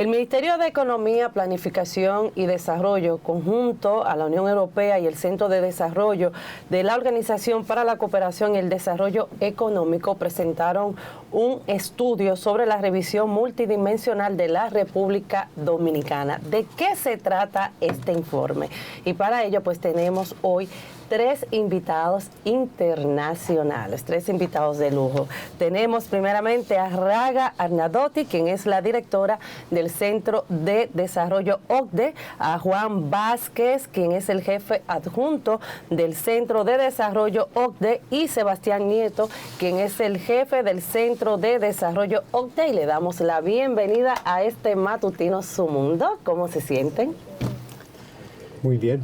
El Ministerio de Economía, Planificación y Desarrollo, conjunto a la Unión Europea y el Centro de Desarrollo de la Organización para la Cooperación y el Desarrollo Económico, presentaron un estudio sobre la revisión multidimensional de la República Dominicana. ¿De qué se trata este informe? Y para ello, pues tenemos hoy tres invitados internacionales, tres invitados de lujo. Tenemos primeramente a Raga Arnaudotti, quien es la directora del Centro de Desarrollo OCDE, a Juan Vázquez, quien es el jefe adjunto del Centro de Desarrollo OCDE, y Sebastián Nieto, quien es el jefe del Centro de Desarrollo OCDE, y le damos la bienvenida a este matutino Su Mundo. ¿Cómo se sienten? Muy bien.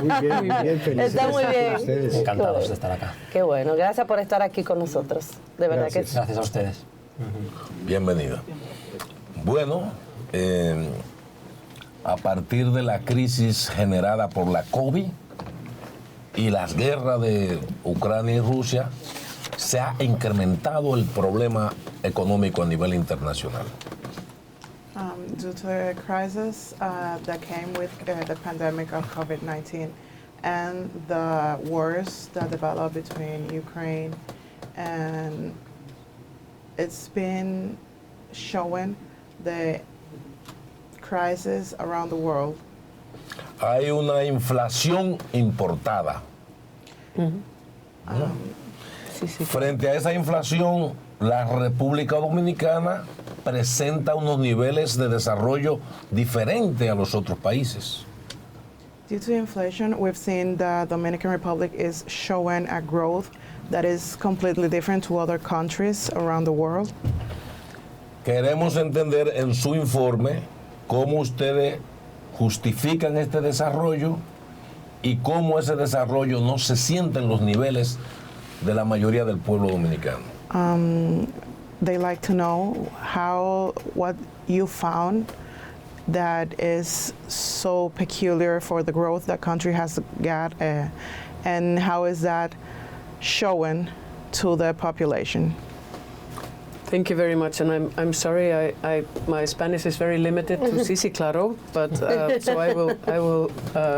Muy bien. Felices. Está muy bien. Ustedes. Encantados de estar acá. Qué bueno, gracias por estar aquí con nosotros. De verdad Gracias. que sí. Gracias a ustedes. Bienvenida. Bueno, a partir de la crisis generada por la COVID y las guerras de Ucrania y Rusia, se ha incrementado el problema económico a nivel internacional. Due to the crisis that came with the pandemic of COVID-19 and the wars that developed between Ukraine, and it's been showing the crisis around the world. Hay una inflación importada. Frente a esa inflación, la República Dominicana presenta unos niveles de desarrollo diferentes a los otros países. Due to inflation, we've seen the Dominican Republic is showing a growth that is completely different to other countries around the world. Queremos entender en su informe cómo ustedes justifican este desarrollo y cómo ese desarrollo no se siente en los niveles de la mayoría del pueblo dominicano. They like to know what you found that is so peculiar for the growth that country has got, and how is that showing to the population. Thank you very much, and I'm sorry, my Spanish is very limited to sí, sí, claro, but so I will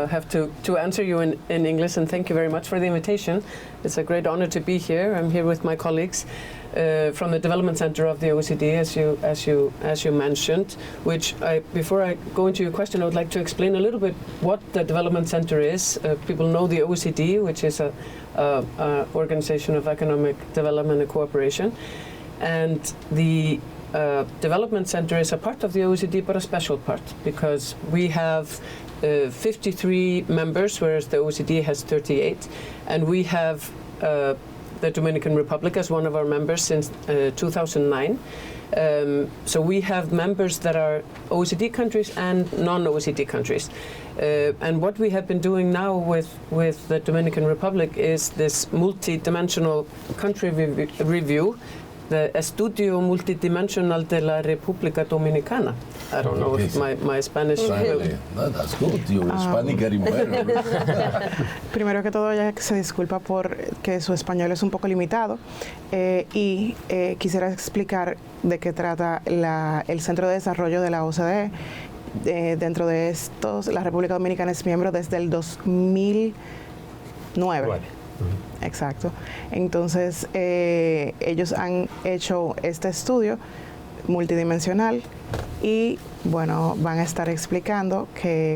have to answer you in English, and thank you very much for the invitation. It's a great honor to be here. I'm here with my colleagues from the Development Center of the OECD, as you mentioned. Which before I go into your question, I would like to explain a little bit what the Development Center is. People know the OECD, which is a Organization of Economic Development and Cooperation. And the Development Center is a part of the OECD, but a special part, because we have 53 members, whereas the OECD has 38. And we have the Dominican Republic as one of our members since 2009. So we have members that are OECD countries and non-OECD countries. And what we have been doing now with the Dominican Republic is this multi-dimensional country review, the Estudio Multidimensional de la República Dominicana. I don't know if my Spanish... No, that's good. Your Spanish getting better. Primero que todo, ella se disculpa por que su español es un poco limitado y quisiera explicar de qué trata el Centro de Desarrollo de la OCDE. Dentro de estos, la República Dominicana es miembro desde el 2009. Exacto. Entonces, ellos han hecho este estudio multidimensional y, bueno, van a estar explicando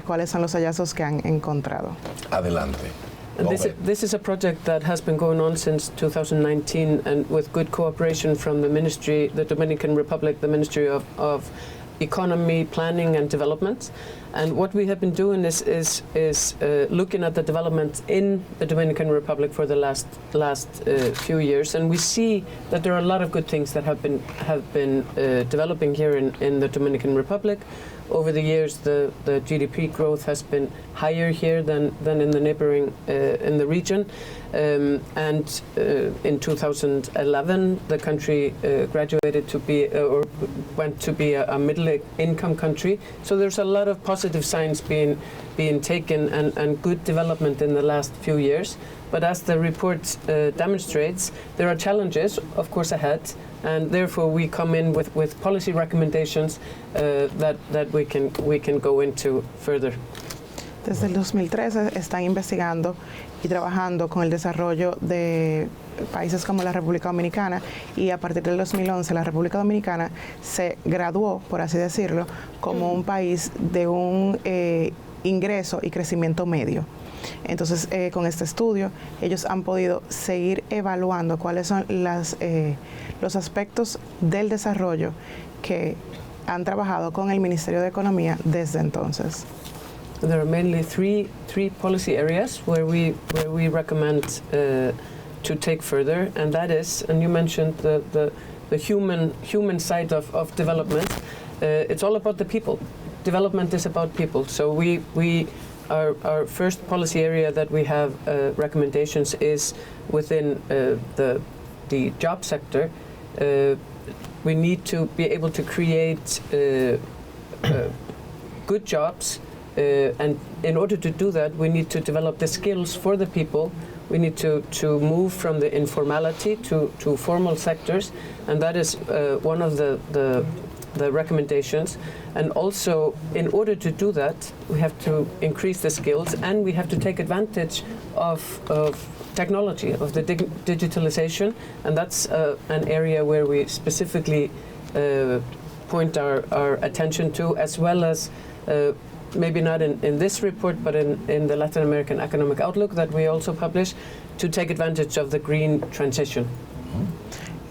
cuáles son los hallazgos que han encontrado. Adelante. This is a project that has been going on since 2019, and with good cooperation from the Ministry, the Dominican Republic, the Ministry of Economy, Planning and Development. And what we have been doing is looking at the development in the Dominican Republic for the last few years, and we see that there are a lot of good things that have been developing here in the Dominican Republic. Over the years, the GDP growth has been higher here than in the neighboring in the region. And in 2011, the country graduated to be or went to be a middle-income country. So there's a lot of positive signs being taken and good development in the last few years. But as the report demonstrates, there are challenges, of course, ahead. and therefore we come in with policy recommendations that we can go into further. Desde el 2013 están investigando y trabajando con el desarrollo de países como la República Dominicana, y a partir del 2011 la República Dominicana se graduó, por así decirlo, como un país de un ingreso y crecimiento medio. Entonces, con este estudio, ellos han podido seguir evaluando cuáles son los aspectos del desarrollo que han trabajado con el Ministerio de Economía desde entonces. There are mainly three policy areas where we recommend to take further, and that is, and you mentioned the human side of development. It's all about the people. Development is about people. So our first policy area that we have recommendations is within the job sector. We need to be able to create good jobs. And in order to do that, we need to develop the skills for the people. We need to move from the informality to formal sectors, and that is one of the recommendations. And also, in order to do that, we have to increase the skills, and we have to take advantage of technology, of the digitalization, and that's an area where we specifically point our attention to, as well as maybe not in this report, but in the Latin American Economic Outlook that we also publish, to take advantage of the green transition.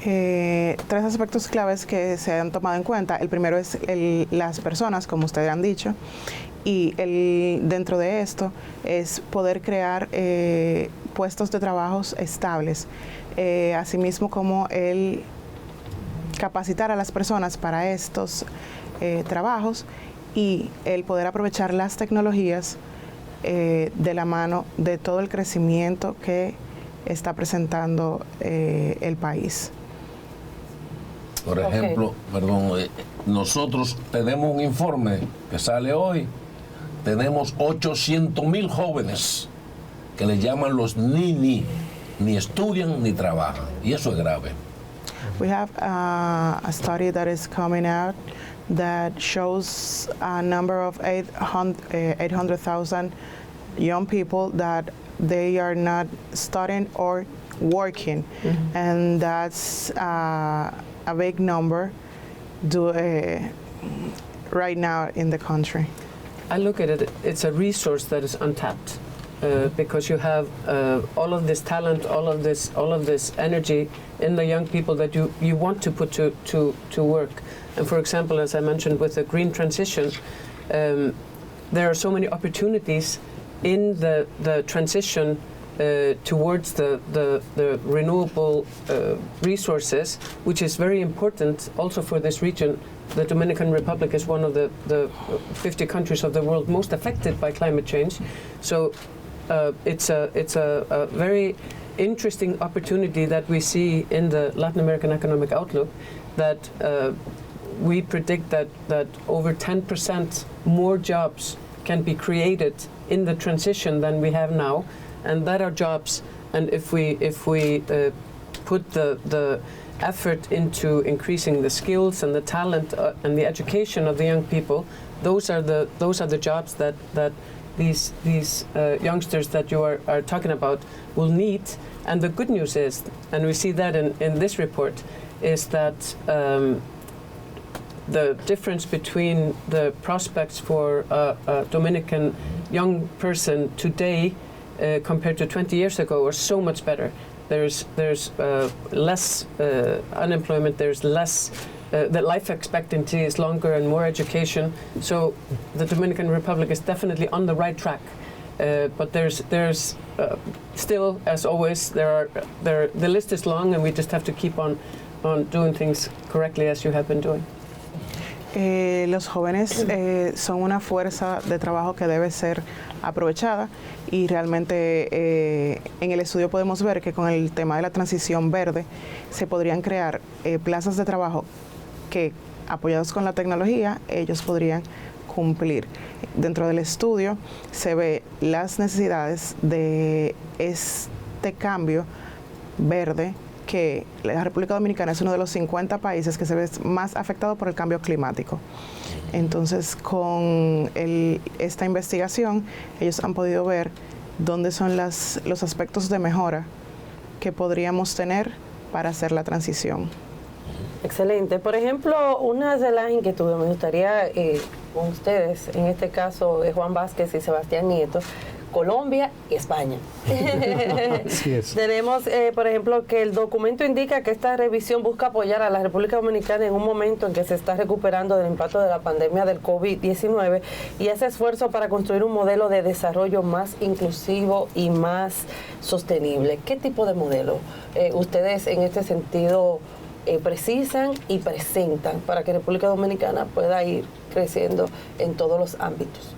Tres aspectos claves que se han tomado en cuenta. El primero es las personas, como ustedes han dicho, y dentro de esto es poder crear puestos de trabajos estables, asimismo como el capacitar a las personas para estos trabajos, y el poder aprovechar las tecnologías de la mano de todo el crecimiento que está presentando el país. Por ejemplo, nosotros tenemos un informe que sale hoy, tenemos 800,000 jóvenes que le llaman los ni estudian ni trabajan, y eso es grave. We have a study that is coming out that shows a number of 800,000 young people that they are not studying or working, and that's a big number right now in the country. I look at it, it's a resource that is untapped, because you have all of this talent, all of this energy in the young people that you want to put to work. And for example, as I mentioned with the green transition, there are so many opportunities in the transition towards the renewable resources, which is very important also for this region. The Dominican Republic is one of the 50 countries of the world most affected by climate change. So it's a very interesting opportunity that we see in the Latin American Economic Outlook, that we predict that over 10% more jobs can be created in the transition than we have now, and that are jobs. And if we put the effort into increasing the skills and the talent and the education of the young people, those are the jobs that these youngsters that you are talking about will need. And the good news is, and we see that in this report, is that the difference between the prospects for a Dominican young person today compared to 20 years ago are so much better. There's less unemployment, there's less, the life expectancy is longer and more education. So the Dominican Republic is definitely on the right track. But there's still, as always, the list is long, and we just have to keep on doing things correctly as you have been doing. Los jóvenes son una fuerza de trabajo que debe ser aprovechada, y realmente en el estudio podemos ver que con el tema de la transición verde se podrían crear plazas de trabajo que, apoyados con la tecnología, ellos podrían cumplir. Dentro del estudio se ve las necesidades de este cambio verde que la República Dominicana es uno de los 50 países que se ve más afectado por el cambio climático. Entonces, con esta investigación, ellos han podido ver dónde son los aspectos de mejora que podríamos tener para hacer la transición. Excelente. Por ejemplo, una de las inquietudes me gustaría con ustedes, en este caso Juan Vázquez y Sebastián Nieto, Colombia y España. Así es. Tenemos, por ejemplo, que el documento indica que esta revisión busca apoyar a la República Dominicana en un momento en que se está recuperando del impacto de la pandemia del COVID-19 y hace esfuerzo para construir un modelo de desarrollo más inclusivo y más sostenible. ¿Qué tipo de modelo ustedes en este sentido precisan y presentan para que República Dominicana pueda ir creciendo en todos los ámbitos?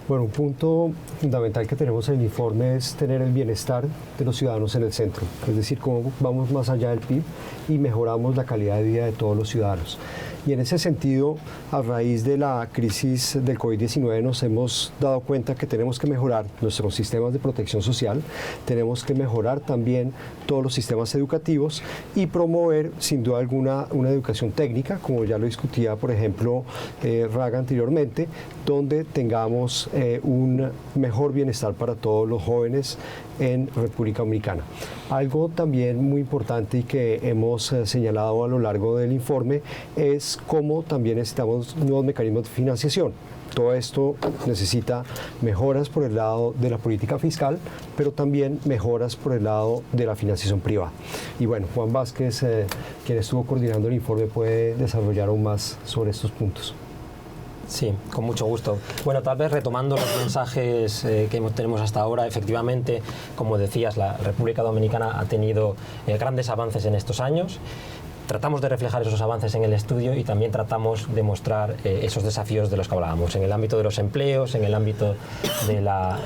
Bueno, un punto fundamental que tenemos en el informe es tener el bienestar de los ciudadanos en el centro, es decir, cómo vamos más allá del PIB y mejoramos la calidad de vida de todos los ciudadanos. Y en ese sentido, a raíz de la crisis del COVID-19 nos hemos dado cuenta que tenemos que mejorar nuestros sistemas de protección social, tenemos que mejorar también todos los sistemas educativos y promover, sin duda alguna, una educación técnica, como ya lo discutía, por ejemplo, Raga anteriormente, donde tengamos un mejor bienestar para todos los jóvenes en República Dominicana. Algo también muy importante y que hemos señalado a lo largo del informe es cómo también necesitamos nuevos mecanismos de financiación. Todo esto necesita mejoras por el lado de la política fiscal, pero también mejoras por el lado de la financiación privada. Y bueno, Juan Vázquez, quien estuvo coordinando el informe, puede desarrollar aún más sobre estos puntos. Sí, con mucho gusto. Bueno, tal vez retomando los mensajes que tenemos hasta ahora, efectivamente, como decías, la República Dominicana ha tenido grandes avances en estos años. Tratamos de reflejar esos avances en el estudio y también tratamos de mostrar esos desafíos de los que hablábamos, en el ámbito de los empleos, en el ámbito de la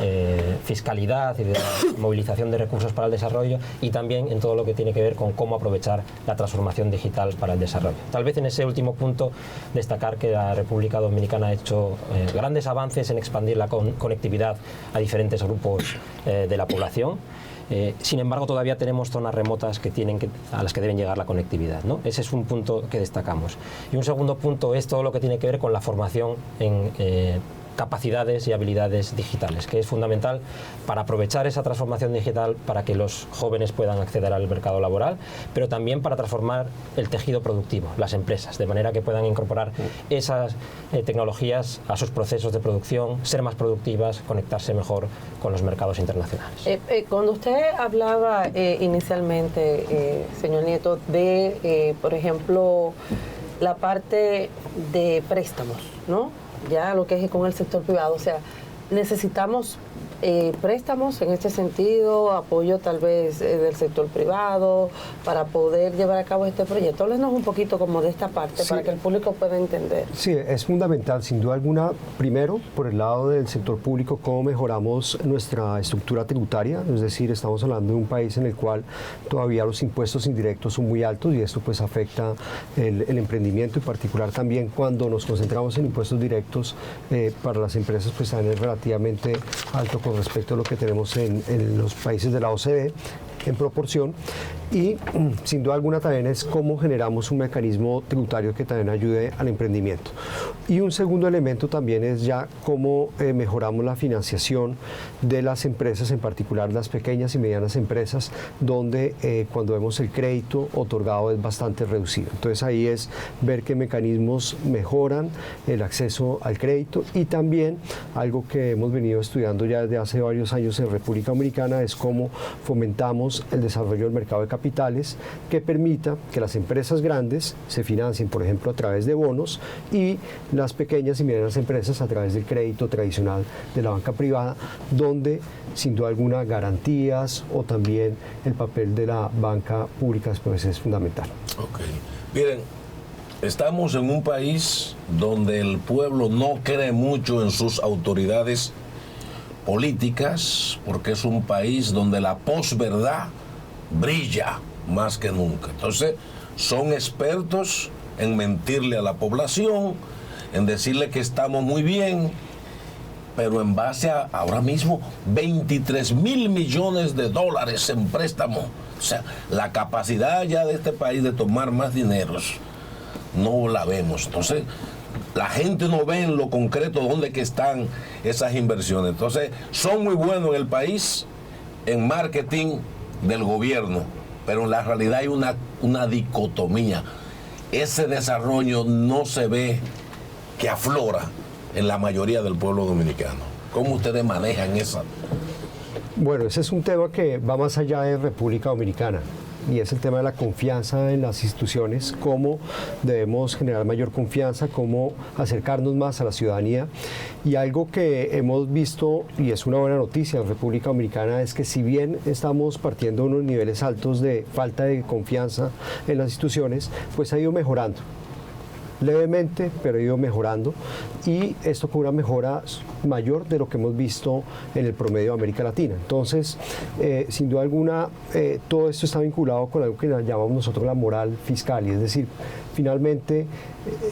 fiscalidad y de la movilización de recursos para el desarrollo y también en todo lo que tiene que ver con cómo aprovechar la transformación digital para el desarrollo. Tal vez en ese último punto destacar que la República Dominicana ha hecho grandes avances en expandir la conectividad a diferentes grupos de la población. Sin embargo, todavía tenemos zonas remotas a las que deben llegar la conectividad, ¿no? Ese es un punto que destacamos. Y un segundo punto es todo lo que tiene que ver con la formación en capacidades y habilidades digitales, que es fundamental para aprovechar esa transformación digital para que los jóvenes puedan acceder al mercado laboral, pero también para transformar el tejido productivo, las empresas, de manera que puedan incorporar esas tecnologías a sus procesos de producción, ser más productivas, conectarse mejor con los mercados internacionales. Cuando usted hablaba inicialmente, señor Nieto, de, por ejemplo, la parte de préstamos, ¿no? Ya lo que es con el sector privado, o sea, necesitamos préstamos en este sentido, apoyo tal vez del sector privado para poder llevar a cabo este proyecto. Háblenos un poquito como de esta parte, sí, para que el público pueda entender. Sí, es fundamental, sin duda alguna, primero, por el lado del sector público, cómo mejoramos nuestra estructura tributaria, es decir, estamos hablando de un país en el cual todavía los impuestos indirectos son muy altos y esto pues afecta el emprendimiento, en particular también cuando nos concentramos en impuestos directos para las empresas pues también es relativamente alto con respecto a lo que tenemos en los países de la OCDE en proporción y sin duda alguna también es cómo generamos un mecanismo tributario que también ayude al emprendimiento. Y un segundo elemento también es ya cómo mejoramos la financiación de las empresas, en particular las pequeñas y medianas empresas, donde cuando vemos el crédito otorgado es bastante reducido. Entonces ahí es ver qué mecanismos mejoran el acceso al crédito y también algo que hemos venido estudiando ya desde hace varios años en República Dominicana es cómo fomentamos el desarrollo del mercado de capitales que permita que las empresas grandes se financien, por ejemplo, a través de bonos y las pequeñas y medianas empresas a través del crédito tradicional de la banca privada, donde sin duda alguna garantías o también el papel de la banca pública pues, es fundamental. Okay. Miren, estamos en un país donde el pueblo no cree mucho en sus autoridades políticas, porque es un país donde la posverdad brilla más que nunca. Entonces, son expertos en mentirle a la población, en decirle que estamos muy bien, pero en base a ahora mismo 23 mil millones de dólares en préstamos O sea, la capacidad ya de este país de tomar más dineros no la vemos. Entonces, la gente no ve en lo concreto dónde que están esas inversiones. Entonces, son muy buenos en el país en marketing del gobierno, pero en la realidad hay una dicotomía. Ese desarrollo no se ve que aflora en la mayoría del pueblo dominicano. ¿Cómo ustedes manejan esa? Bueno, ese es un tema que va más allá de República Dominicana y es el tema de la confianza en las instituciones, cómo debemos generar mayor confianza, cómo acercarnos más a la ciudadanía. Y algo que hemos visto, y es una buena noticia en República Dominicana, es que si bien estamos partiendo de unos niveles altos de falta de confianza en las instituciones, pues ha ido mejorando. Levemente, pero ha ido mejorando, y esto con una mejora mayor de lo que hemos visto en el promedio de América Latina. Entonces, sin duda alguna, todo esto está vinculado con algo que llamamos nosotros la moral fiscal, y es decir, finalmente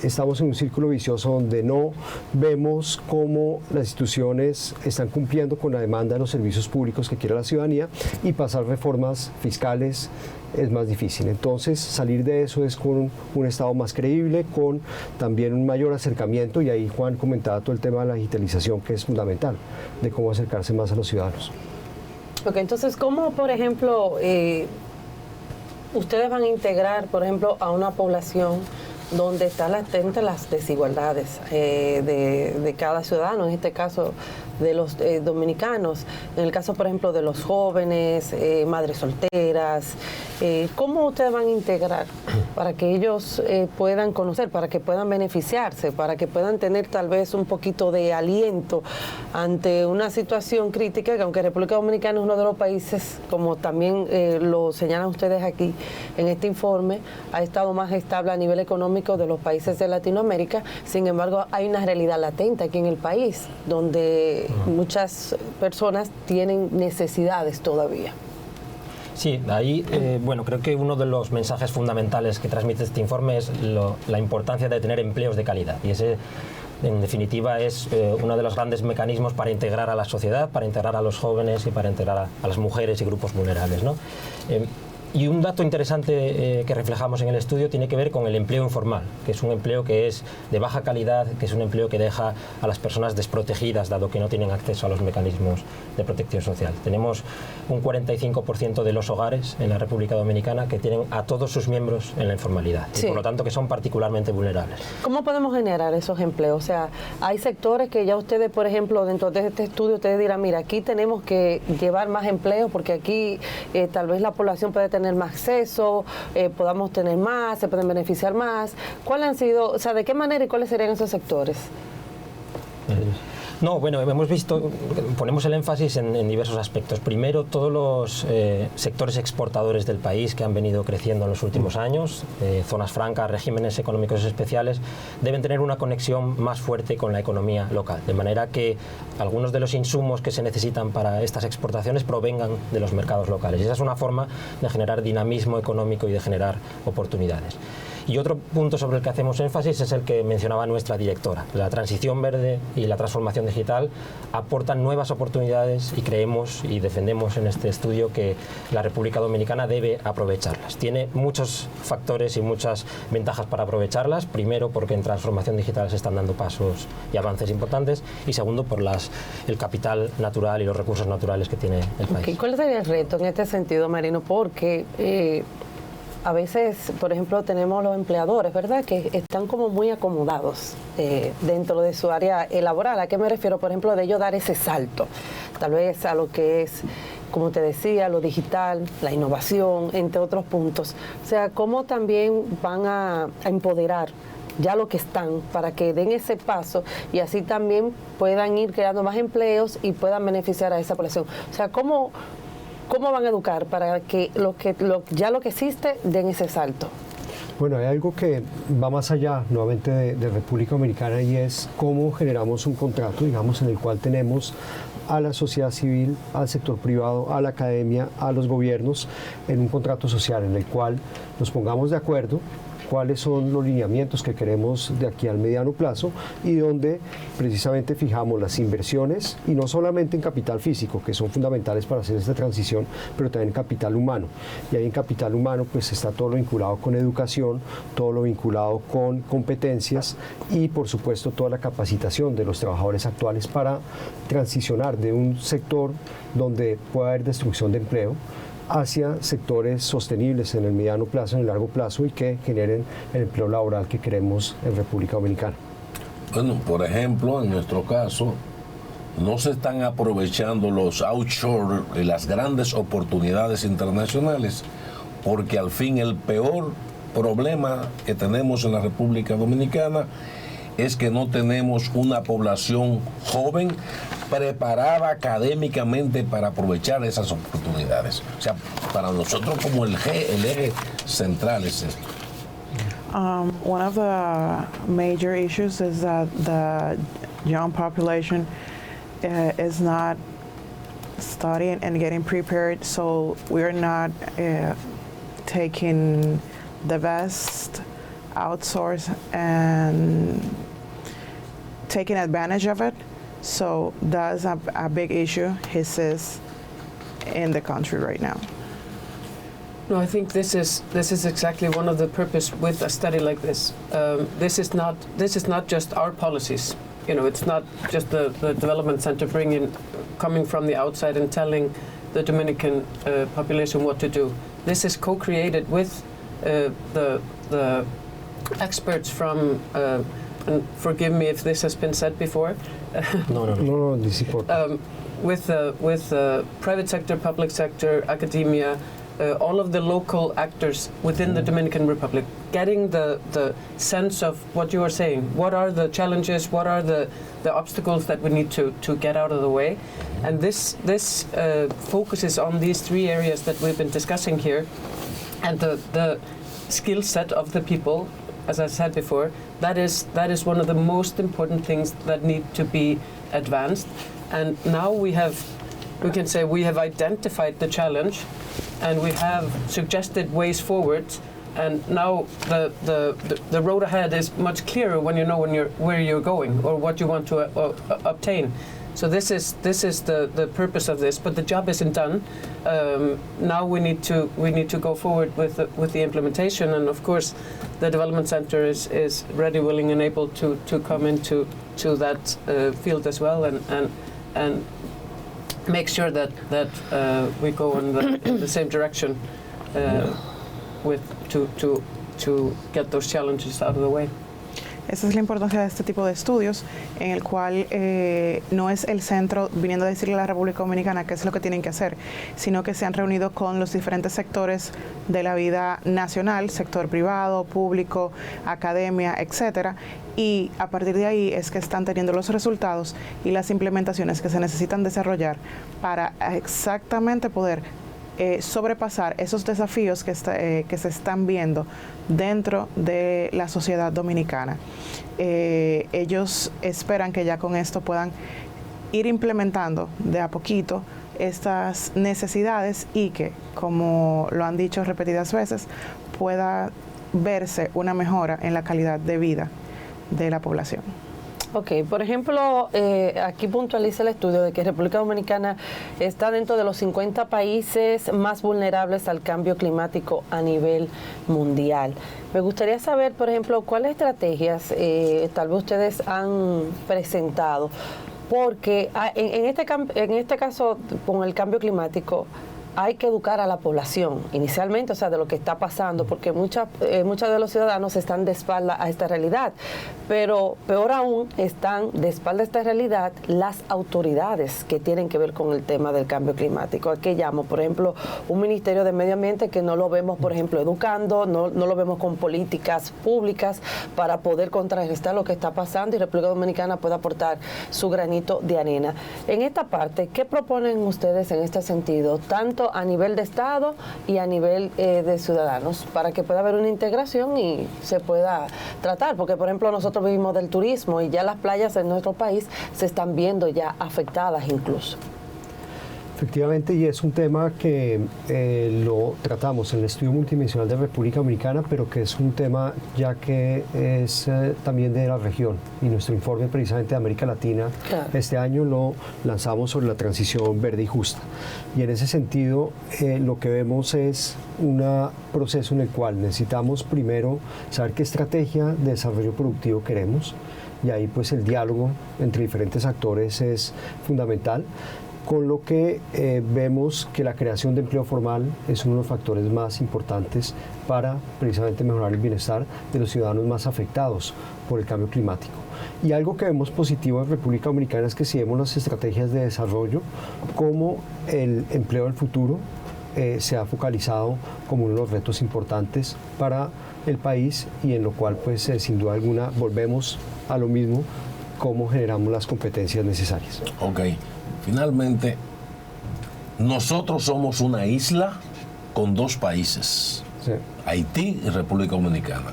estamos en un círculo vicioso donde no vemos cómo las instituciones están cumpliendo con la demanda de los servicios públicos que quiere la ciudadanía, y pasar reformas fiscales es más difícil. Entonces, salir de eso es con un Estado más creíble, con también un mayor acercamiento, y ahí Juan comentaba todo el tema de la digitalización, que es fundamental, de cómo acercarse más a los ciudadanos. Ok, entonces, ¿cómo, por ejemplo, ustedes van a integrar, por ejemplo, a una población donde están latentes las desigualdades de cada ciudadano, en este caso de los dominicanos, en el caso, por ejemplo, de los jóvenes, madres solteras? ¿Cómo ustedes van a integrar para que ellos puedan conocer, para que puedan beneficiarse, para que puedan tener tal vez un poquito de aliento ante una situación crítica, que aunque República Dominicana es uno de los países, como también lo señalan ustedes aquí en este informe, ha estado más estable a nivel económico de los países de Latinoamérica? Sin embargo, hay una realidad latente aquí en el país, donde muchas personas tienen necesidades todavía. Sí, ahí, bueno, creo que uno de los mensajes fundamentales que transmite este informe es la importancia de tener empleos de calidad. Y ese, en definitiva, es uno de los grandes mecanismos para integrar a la sociedad, para integrar a los jóvenes y para integrar a las mujeres y grupos vulnerables, ¿no? Y un dato interesante que reflejamos en el estudio tiene que ver con el empleo informal, que es un empleo que es de baja calidad, que es un empleo que deja a las personas desprotegidas, dado que no tienen acceso a los mecanismos de protección social. Tenemos un 45% de los hogares en la República Dominicana que tienen a todos sus miembros en la informalidad, sí, y por lo tanto que son particularmente vulnerables. ¿Cómo podemos generar esos empleos? O sea, hay sectores que ya ustedes, por ejemplo, dentro de este estudio, ustedes dirán, mira, aquí tenemos que llevar más empleo porque aquí tal vez la población puede tener más acceso, podamos tener más, se pueden beneficiar más. ¿Cuáles han sido, o sea, de qué manera y cuáles serían esos sectores? No, bueno, hemos visto, ponemos el énfasis en diversos aspectos. Primero, todos los sectores exportadores del país que han venido creciendo en los últimos años, zonas francas, regímenes económicos especiales, deben tener una conexión más fuerte con la economía local, de manera que algunos de los insumos que se necesitan para estas exportaciones provengan de los mercados locales. Y esa es una forma de generar dinamismo económico y de generar oportunidades. Y otro punto sobre el que hacemos énfasis es el que mencionaba nuestra directora. La transición verde y la transformación digital aportan nuevas oportunidades y creemos y defendemos en este estudio que la República Dominicana debe aprovecharlas. Tiene muchos factores y muchas ventajas para aprovecharlas. Primero, porque en transformación digital se están dando pasos y avances importantes. Y segundo, por el capital natural y los recursos naturales que tiene el país. Okay. ¿Cuál sería el reto en este sentido, Marino? Porque a veces, por ejemplo, tenemos los empleadores, ¿verdad?, que están como muy acomodados dentro de su área laboral. ¿A qué me refiero? Por ejemplo, de ellos dar ese salto, tal vez a lo que es, como te decía, lo digital, la innovación, entre otros puntos. O sea, ¿cómo también van a empoderar ya lo que están para que den ese paso y así también puedan ir creando más empleos y puedan beneficiar a esa población? O sea, ¿cómo van a educar para que ya lo que existe den ese salto? Bueno, hay algo que va más allá nuevamente de República Dominicana, y es cómo generamos un contrato, digamos, en el cual tenemos a la sociedad civil, al sector privado, a la academia, a los gobiernos, en un contrato social en el cual nos pongamos de acuerdo cuáles son los lineamientos que queremos de aquí al mediano plazo, y donde precisamente fijamos las inversiones, y no solamente en capital físico, que son fundamentales para hacer esta transición, pero también en capital humano. Y ahí en capital humano pues está todo lo vinculado con educación, todo lo vinculado con competencias y por supuesto toda la capacitación de los trabajadores actuales para transicionar de un sector donde pueda haber destrucción de empleo hacia sectores sostenibles en el mediano plazo, en el largo plazo, y que generen el empleo laboral que queremos en República Dominicana. Bueno, por ejemplo, en nuestro caso, no se están aprovechando los outshore y las grandes oportunidades internacionales, porque al fin el peor problema que tenemos en la República Dominicana es que no tenemos una población joven preparada académicamente para aprovechar esas oportunidades. O sea, para nosotros como el eje central es esto. One of the major issues is that the young population is not studying and getting prepared, so we're not taking the best outsource and taking advantage of it. So that's a big issue, he says, in the country right now. No, I think this is exactly one of the purpose with a study like this. This is not just our policies. You know, it's not just the development center coming from the outside and telling the Dominican population what to do. This is co-created with the experts from. And forgive me if this has been said before. No, this is important. With private sector, public sector, academia. All of the local actors within the Dominican Republic, getting the sense of what you are saying. What are the challenges? What are the obstacles that we need to get out of the way? And this focuses on these three areas that we've been discussing here, and the skill set of the people. As I said before, that is one of the most important things that need to be advanced. And now we can say we have identified the challenge, and we have suggested ways forward, and now the road ahead is much clearer when you know where you're going or what you want to obtain. So this is the purpose of this, but the job isn't done. Now we need to go forward with the implementation, and of course, the development center is ready, willing, and able to come into that field as well, and make sure that we go in the same direction to get those challenges out of the way. Esa es la importancia de este tipo de estudios, en el cual no es el centro viniendo a decirle a la República Dominicana qué es lo que tienen que hacer, sino que se han reunido con los diferentes sectores de la vida nacional, sector privado, público, academia, etcétera, y a partir de ahí es que están teniendo los resultados y las implementaciones que se necesitan desarrollar para exactamente poder sobrepasar esos desafíos que se están viendo dentro de la sociedad dominicana. Ellos esperan que ya con esto puedan ir implementando de a poquito estas necesidades y que, como lo han dicho repetidas veces, pueda verse una mejora en la calidad de vida de la población. Ok, por ejemplo, aquí puntualiza el estudio de que República Dominicana está dentro de los 50 países más vulnerables al cambio climático a nivel mundial. Me gustaría saber, por ejemplo, cuáles estrategias tal vez ustedes han presentado, porque en este caso, con el cambio climático, hay que educar a la población inicialmente, o sea, de lo que está pasando, porque muchos de los ciudadanos están de espalda a esta realidad, pero peor aún están de espalda a esta realidad las autoridades que tienen que ver con el tema del cambio climático. ¿A qué llamo? Por ejemplo, un Ministerio de Medio Ambiente que no lo vemos, por ejemplo, educando, no lo vemos con políticas públicas para poder contrarrestar lo que está pasando y República Dominicana puede aportar su granito de arena. En esta parte, ¿qué proponen ustedes en este sentido, tanto a nivel de Estado y a nivel de ciudadanos, para que pueda haber una integración y se pueda tratar? Porque, por ejemplo, nosotros vivimos del turismo y ya las playas en nuestro país se están viendo ya afectadas incluso. Efectivamente, y es un tema que lo tratamos en el estudio multidimensional de República Dominicana, pero que es un tema ya que es también de la región. Y nuestro informe precisamente de América Latina, claro, este año lo lanzamos sobre la transición verde y justa. Y en ese sentido, lo que vemos es un proceso en el cual necesitamos primero saber qué estrategia de desarrollo productivo queremos, y ahí pues el diálogo entre diferentes actores es fundamental, con lo que vemos que la creación de empleo formal es uno de los factores más importantes para precisamente mejorar el bienestar de los ciudadanos más afectados por el cambio climático. Y algo que vemos positivo en República Dominicana es que si vemos las estrategias de desarrollo, como el empleo del futuro se ha focalizado como uno de los retos importantes para el país, y en lo cual pues sin duda alguna volvemos a lo mismo, cómo generamos las competencias necesarias. Ok. Finalmente, nosotros somos una isla con dos países, sí, Haití y República Dominicana.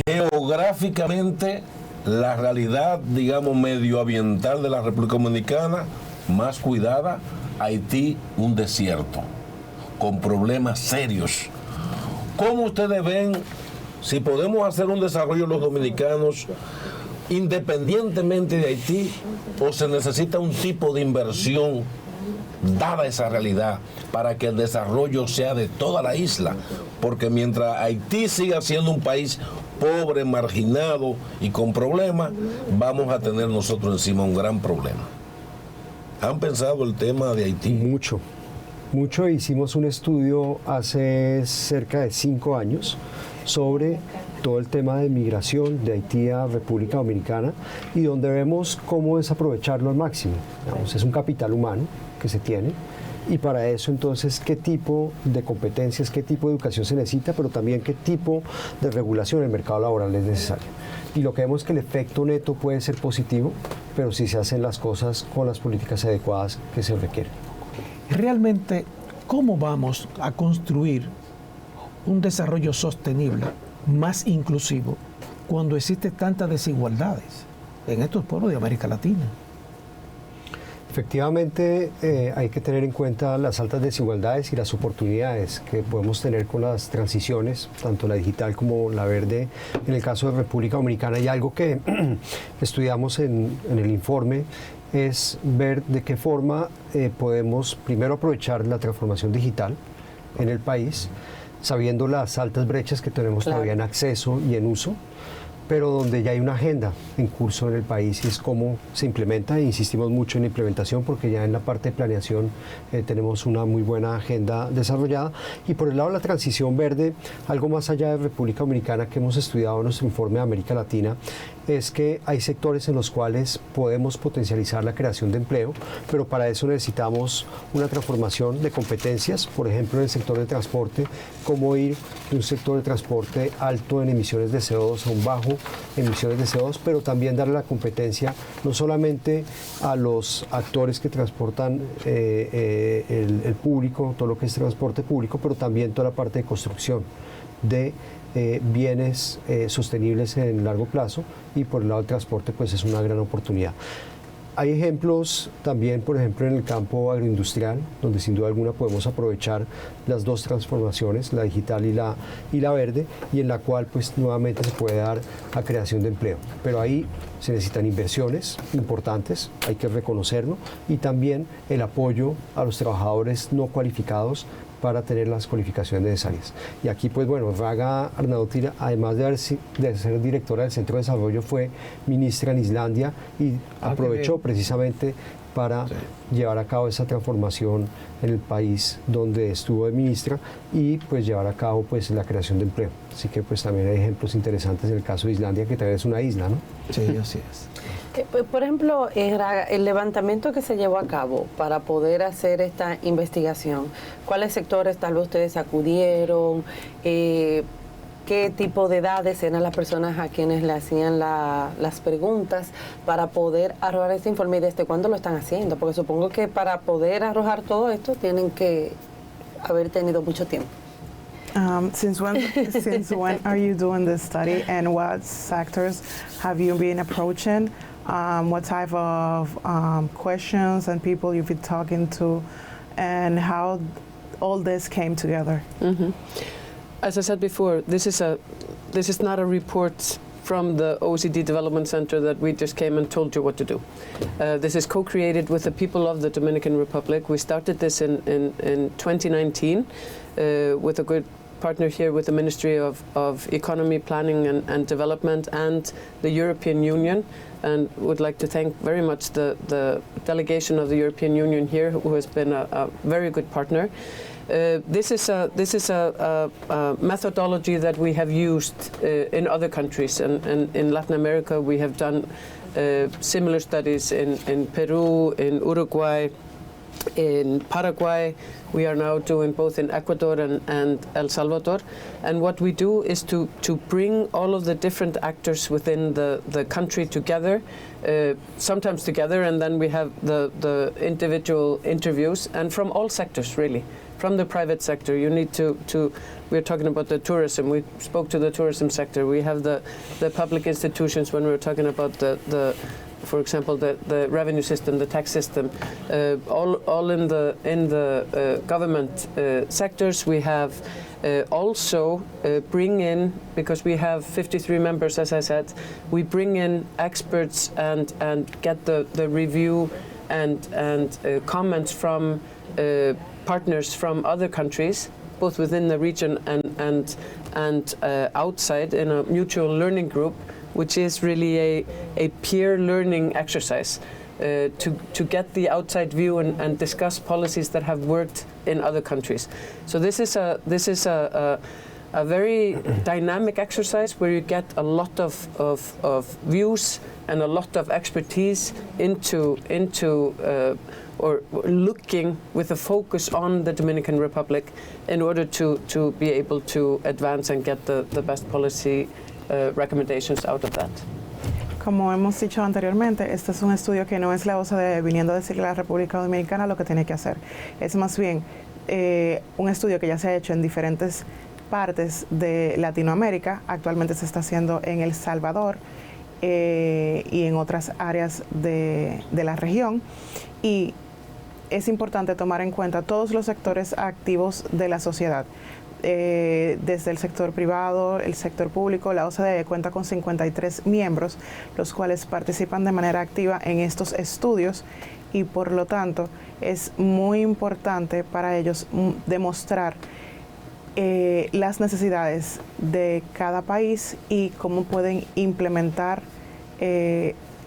Geográficamente, la realidad, digamos, medioambiental de la República Dominicana, más cuidada, Haití, un desierto, con problemas serios. ¿Cómo ustedes ven si podemos hacer un desarrollo los dominicanos independientemente de Haití, o se necesita un tipo de inversión dada esa realidad para que el desarrollo sea de toda la isla? Porque mientras Haití siga siendo un país pobre, marginado y con problemas, vamos a tener nosotros encima un gran problema. ¿Han pensado el tema de Haití? Mucho. Hicimos un estudio hace cerca de 5 años sobre todo el tema de migración de Haití a República Dominicana, y donde vemos cómo desaprovecharlo al máximo. Digamos, es un capital humano que se tiene, y para eso entonces qué tipo de competencias, qué tipo de educación se necesita, pero también qué tipo de regulación en el mercado laboral es necesario. Y lo que vemos es que el efecto neto puede ser positivo, pero si se hacen las cosas con las políticas adecuadas que se requieren. Realmente, ¿cómo vamos a construir un desarrollo sostenible más inclusivo cuando existen tantas desigualdades en estos pueblos de América Latina? Efectivamente, hay que tener en cuenta las altas desigualdades y las oportunidades que podemos tener con las transiciones, tanto la digital como la verde, en el caso de República Dominicana. Y algo que estudiamos en el informe es ver de qué forma podemos primero aprovechar la transformación digital en el país, sabiendo las altas brechas que tenemos todavía en acceso y en uso, pero donde ya hay una agenda en curso en el país, y es cómo se implementa, e insistimos mucho en la implementación porque ya en la parte de planeación tenemos una muy buena agenda desarrollada. Y por el lado de la transición verde, algo más allá de República Dominicana que hemos estudiado en nuestro informe de América Latina, es que hay sectores en los cuales podemos potencializar la creación de empleo, pero para eso necesitamos una transformación de competencias, por ejemplo en el sector de transporte, cómo ir de un sector de transporte alto en emisiones de CO2 a un bajo emisiones de CO2, pero también darle la competencia no solamente a los actores que transportan el público, todo lo que es transporte público, pero también toda la parte de construcción de bienes sostenibles en largo plazo, y por el lado del transporte pues es una gran oportunidad. Hay ejemplos también, por ejemplo, en el campo agroindustrial, donde sin duda alguna podemos aprovechar las dos transformaciones, la digital y la verde, y en la cual pues nuevamente se puede dar a creación de empleo. Pero ahí se necesitan inversiones importantes, hay que reconocerlo, y también el apoyo a los trabajadores no cualificados para tener las cualificaciones necesarias. Y aquí, pues bueno, Raga Arnautir, además de ser directora del Centro de Desarrollo, fue ministra en Islandia y aprovechó precisamente para llevar a cabo esa transformación en el país donde estuvo de ministra, y pues llevar a cabo pues la creación de empleo. Así que pues también hay ejemplos interesantes en el caso de Islandia, que también es una isla, ¿no? Sí, así es. Por ejemplo, el levantamiento que se llevó a cabo para poder hacer esta investigación, ¿cuáles sectores tal vez ustedes acudieron? ¿Qué tipo de edades eran las personas a quienes le hacían las preguntas para poder arrojar este informe, y desde cuándo lo están haciendo? Porque supongo que para poder arrojar todo esto tienen que haber tenido mucho tiempo. Since when are you doing this study, and what sectors have you been approaching what type of questions and people you've been talking to, and how all this came together. As I said before, this is not a report from the OECD Development Center that we just came and told you what to do. This is co-created with the people of the Dominican Republic. We started this in 2019 with a good partner here with the Ministry of Economy, Planning and Development and the European Union, and would like to thank very much the delegation of the European Union here, who has been a very good partner. This is a methodology that we have used in other countries, and in Latin America we have done similar studies in Peru, in Uruguay, in Paraguay. We are now doing both in Ecuador and El Salvador. And what we do is to bring all of the different actors within the country together, sometimes together, and then we have the individual interviews, and from all sectors really. From the private sector, you need we're talking about the tourism, we spoke to the tourism sector. We have the public institutions when we were talking about for example, the revenue system, the tax system, all in the government sectors. We have also bring in, because we have 53 members, as I said, we bring in experts and get the review and comments from partners from other countries, both within the region and outside, in a mutual learning group, which is really a peer learning exercise to get the outside view and discuss policies that have worked in other countries. So this is a very dynamic exercise where you get a lot of views and a lot of expertise into or looking with a focus on the Dominican Republic in order to be able to advance and get the best policy recommendations out of that. Como hemos dicho anteriormente, este es un estudio que no es la OCDE viniendo a decirle a la República Dominicana lo que tiene que hacer. Es más bien un estudio que ya se ha hecho en diferentes partes de Latinoamérica. Actualmente se está haciendo en El Salvador y en otras áreas de la región. Y es importante tomar en cuenta todos los sectores activos de la sociedad. Desde el sector privado, el sector público. La OCDE cuenta con 53 miembros, los cuales participan de manera activa en estos estudios, y por lo tanto es muy importante para ellos demostrar las necesidades de cada país y cómo pueden implementar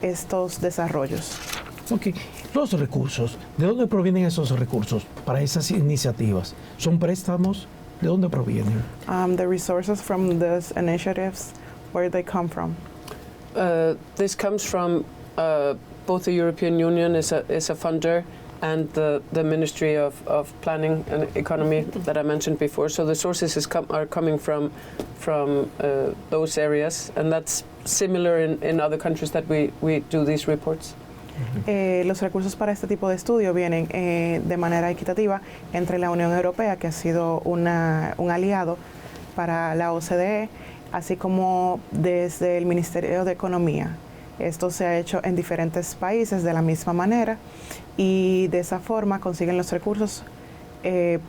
estos desarrollos. Ok, los recursos, ¿de dónde provienen esos recursos para esas iniciativas? ¿Son préstamos? ¿De dónde provienen? The resources from these initiatives, where they come from? This comes from both the European Union is a funder and the Ministry of Planning and Economy that I mentioned before. So the sources are coming from those areas, and that's similar in other countries that we do these reports. Los recursos para este tipo de estudio vienen de manera equitativa entre la Unión Europea, que ha sido un aliado para la OCDE, así como desde el Ministerio de Economía. Esto se ha hecho en diferentes países de la misma manera, y de esa forma consiguen los recursos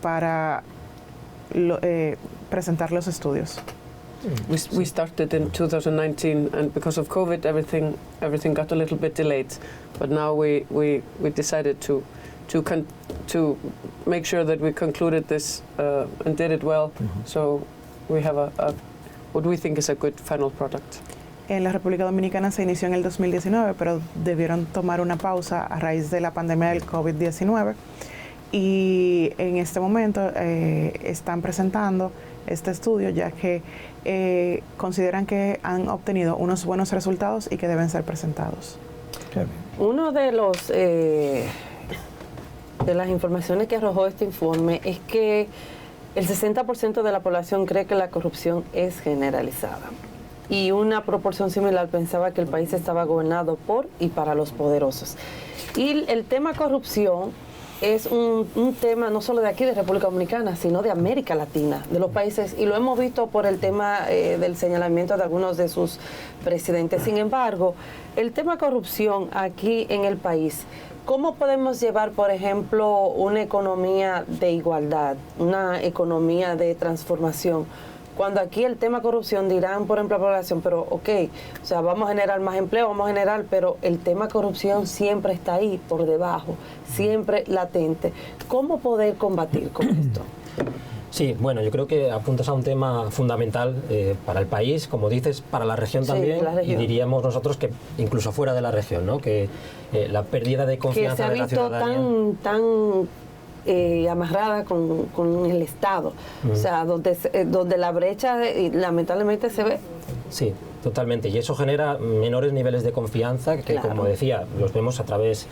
para presentar los estudios. We started in 2019, and because of COVID, everything got a little bit delayed. But now we decided to make sure that we concluded this and did it well. So we have what we think is a good final product. En la República Dominicana se inició en el 2019, pero debieron tomar una pausa a raíz de la pandemia del COVID-19. Y en este momento están presentando este estudio, ya que consideran que han obtenido unos buenos resultados y que deben ser presentados. Uno de las informaciones que arrojó este informe es que el 60% de la población cree que la corrupción es generalizada, y una proporción similar pensaba que el país estaba gobernado por y para los poderosos. Y el tema corrupción es un tema no solo de aquí, de República Dominicana, sino de América Latina, de los países, y lo hemos visto por el tema del señalamiento de algunos de sus presidentes. Sin embargo, el tema corrupción aquí en el país, ¿cómo podemos llevar, por ejemplo, una economía de igualdad, una economía de transformación? Cuando aquí el tema corrupción dirán, por ejemplo, la población, pero ok, o sea, vamos a generar más empleo, vamos a generar, pero el tema corrupción siempre está ahí, por debajo, siempre latente. ¿Cómo poder combatir con esto? Sí, bueno, yo creo que apuntas a un tema fundamental para el país, como dices, para la región también, la región. Y diríamos nosotros que incluso fuera de la región, ¿no? Que la pérdida de confianza de la ciudadanía... Que se ha visto tan amarrada con el Estado, o sea, donde la brecha lamentablemente se ve. Sí, totalmente, y eso genera menores niveles de confianza que, como decía, los vemos a través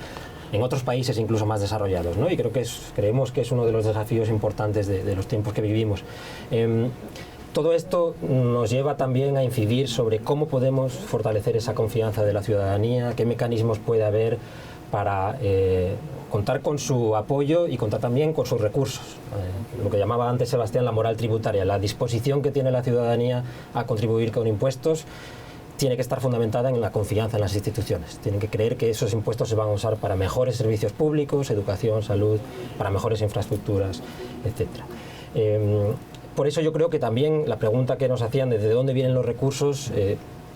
en otros países incluso más desarrollados, ¿no? Y creemos que es uno de los desafíos importantes de los tiempos que vivimos. Todo esto nos lleva también a incidir sobre cómo podemos fortalecer esa confianza de la ciudadanía, qué mecanismos puede haber para contar con su apoyo y contar también con sus recursos. Lo que llamaba antes Sebastián la moral tributaria, la disposición que tiene la ciudadanía a contribuir con impuestos tiene que estar fundamentada en la confianza en las instituciones. Tienen que creer que esos impuestos se van a usar para mejores servicios públicos, educación, salud, para mejores infraestructuras, etc. Por eso yo creo que también la pregunta que nos hacían de dónde vienen los recursos,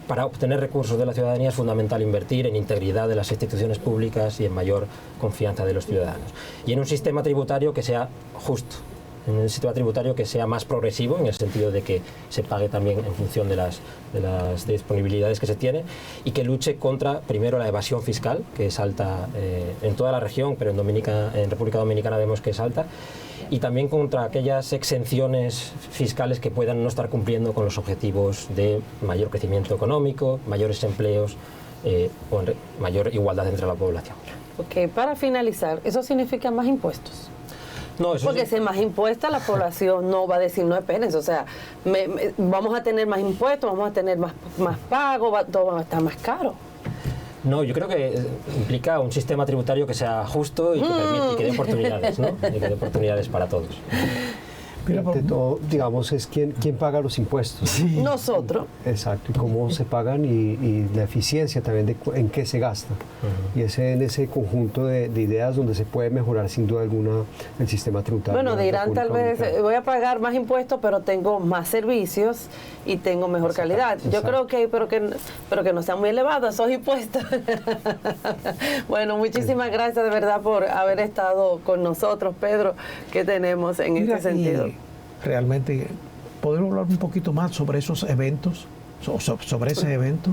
para obtener recursos de la ciudadanía es fundamental invertir en integridad de las instituciones públicas y en mayor confianza de los ciudadanos. Y en un sistema tributario que sea justo, en un sistema tributario que sea más progresivo, en el sentido de que se pague también en función de las disponibilidades que se tiene, y que luche contra, primero, la evasión fiscal, que es alta en toda la región, pero en República Dominicana vemos que es alta, y también contra aquellas exenciones fiscales que puedan no estar cumpliendo con los objetivos de mayor crecimiento económico, mayores empleos o mayor igualdad entre la población. Ok, para finalizar, ¿eso significa más impuestos? No, eso porque si es más impuestos, la población no va a decir, no esperen, o sea, vamos a tener más impuestos, vamos a tener más pago, todo va a estar más caro. No, yo creo que implica un sistema tributario que sea justo y que permita y que dé oportunidades, ¿no? Y que dé oportunidades para todos. De todo, digamos, es quién paga los impuestos. Sí. Nosotros. Exacto, y cómo se pagan y la eficiencia también de en qué se gasta. Y es en ese conjunto de ideas donde se puede mejorar sin duda alguna el sistema tributario. Bueno, dirán tal vez, voy a pagar más impuestos, pero tengo más servicios y tengo mejor calidad. Yo creo que pero que no sean muy elevados esos impuestos. Bueno, muchísimas gracias de verdad por haber estado con nosotros, Pedro, que tenemos en este sentido. Realmente, ¿podemos hablar un poquito más sobre esos eventos, sobre ese evento?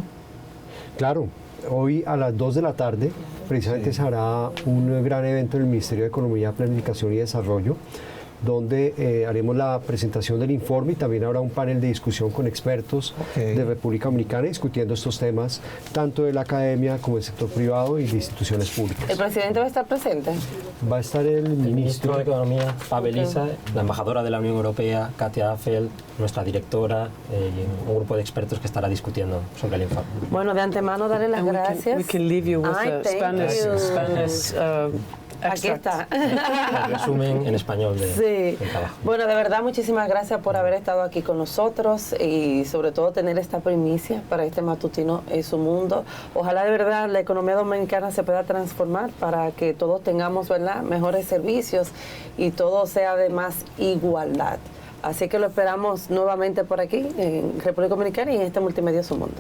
Claro, hoy a las 2 de la tarde precisamente se hará un gran evento en el Ministerio de Economía, Planificación y Desarrollo, donde haremos la presentación del informe y también habrá un panel de discusión con expertos de República Dominicana discutiendo estos temas, tanto de la academia como del sector privado y de instituciones públicas. ¿El presidente va a estar presente? Va a estar el ministro de Economía, Pavel Issa, la embajadora de la Unión Europea, Katia Affel, nuestra directora y un grupo de expertos que estará discutiendo sobre el informe. Bueno, de antemano darle las gracias. We can leave you with a Spanish Aquí está. El resumen en español del trabajo. Bueno, de verdad, muchísimas gracias por haber estado aquí con nosotros y sobre todo tener esta primicia para este matutino en su mundo. Ojalá de verdad la economía dominicana se pueda transformar para que todos tengamos, ¿verdad?, mejores servicios y todo sea de más igualdad. Así que lo esperamos nuevamente por aquí en República Dominicana y en este Multimedia Su Mundo.